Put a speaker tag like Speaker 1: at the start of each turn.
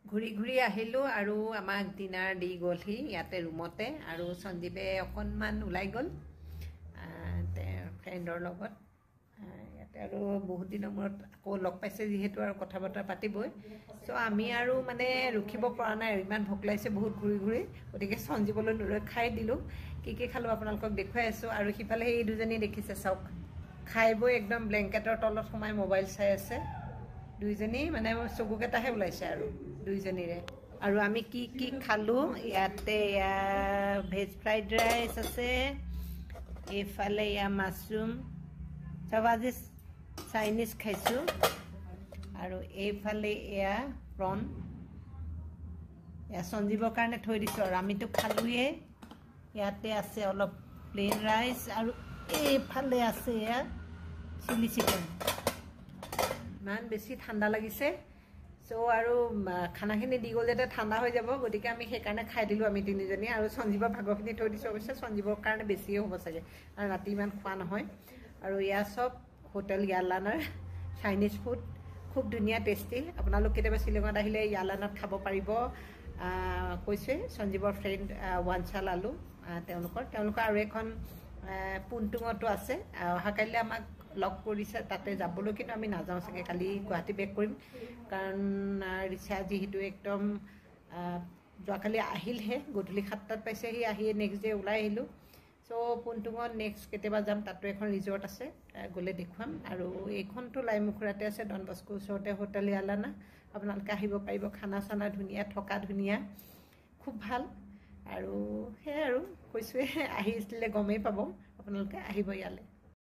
Speaker 1: ঘূৰি ঘূৰি আহিলোঁ আৰু আমাক ডিনাৰ দি গ'লহি ইয়াতে ৰুমতে আৰু সঞ্জীৱে অকণমান ওলাই গ'ল ফ্ৰেণ্ডৰ লগত ইয়াতে আৰু বহুত দিনৰ মূৰত আকৌ লগ পাইছে যিহেতু আৰু কথা বতৰা পাতিবই চ' আমি আৰু মানে ৰখিব পৰা নাই আৰু ইমান ভোক লাগিছে বহুত ঘূৰি ঘূৰি গতিকে সঞ্জীৱলৈ নৰৈ খাই দিলোঁ কি খালোঁ আপোনালোকক দেখুৱাই আছোঁ আৰু সিফালে এই দুজনী দেখিছে চাওক খাই বৈ একদম ব্লেংকেটৰ তলত সোমাই মোবাইল চাই আছে দুইজনী মানে চকুকেইটাহে ওলাইছে আৰু দুইজনীৰে আৰু আমি কি খালোঁ ইয়াতে ভেজ ফ্ৰাইড ৰাইচ আছে এইফালে মাছৰুম চব আজি চাইনিজ খাইছোঁ আৰু এইফালে প্ৰন সঞ্জীৱৰ কাৰণে থৈ দিছোঁ আৰু আমিতো খালোঁৱে ইয়াতে আছে অলপ প্লেইন ৰাইচ আৰু এইফালে আছে চিলি চিকেন ইমান বেছি ঠাণ্ডা লাগিছে চ' আৰু খানাখিনি দি গ'ল যাতে ঠাণ্ডা হৈ যাব গতিকে আমি সেইকাৰণে খাই দিলোঁ আমি তিনিজনী আৰু সঞ্জীৱৰ ভাগৰখিনি থৈ দিছোঁ অৱশ্যে সঞ্জীৱৰ কাৰণে বেছিয়ে হ'ব চাগে আৰু ৰাতি ইমান খোৱা নহয় আৰু ইয়াৰ চব হোটেল ইয়ালানাৰ চাইনিজ ফুড খুব ধুনীয়া টেষ্টি আপোনালোক কেতিয়াবা শ্বিলঙত আহিলে ইয়ালানাত খাব পাৰিব কৈছে সঞ্জীৱৰ ফ্ৰেণ্ড ৱানচাল আলু তেওঁলোকৰ আৰু এখন পুনটুঙতো আছে অহাকাইলৈ আমাক লগ কৰিছে তাতে যাবলৈ কিন্তু আমি নাযাওঁ চাগে কালি গুৱাহাটী বেক কৰিম কাৰণ ৰিচা যিহেতু একদম যোৱাকালি আহিলহে গধূলি 7টাত পাইছেহি আহি নেক্সট ডে ওলাই আহিলোঁ চ' পুনটুঙত নেক্সট কেতিয়াবা যাম তাতো এখন ৰিজৰ্ট আছে গ'লে দেখুৱাম আৰু এইখনতো লাইমুখুৰাতে আছে ডন বস্কোৰ ওচৰতে হোটেল ইয়ালানা আপোনালোকে আহিব পাৰিব খানা চানা ধুনীয়া থকা ধুনীয়া খুব ভাল আৰু সেয়াই আৰু কৈছোঁৱে আহিছিলে গমেই পাব আপোনালোকে আহিব ইয়ালৈ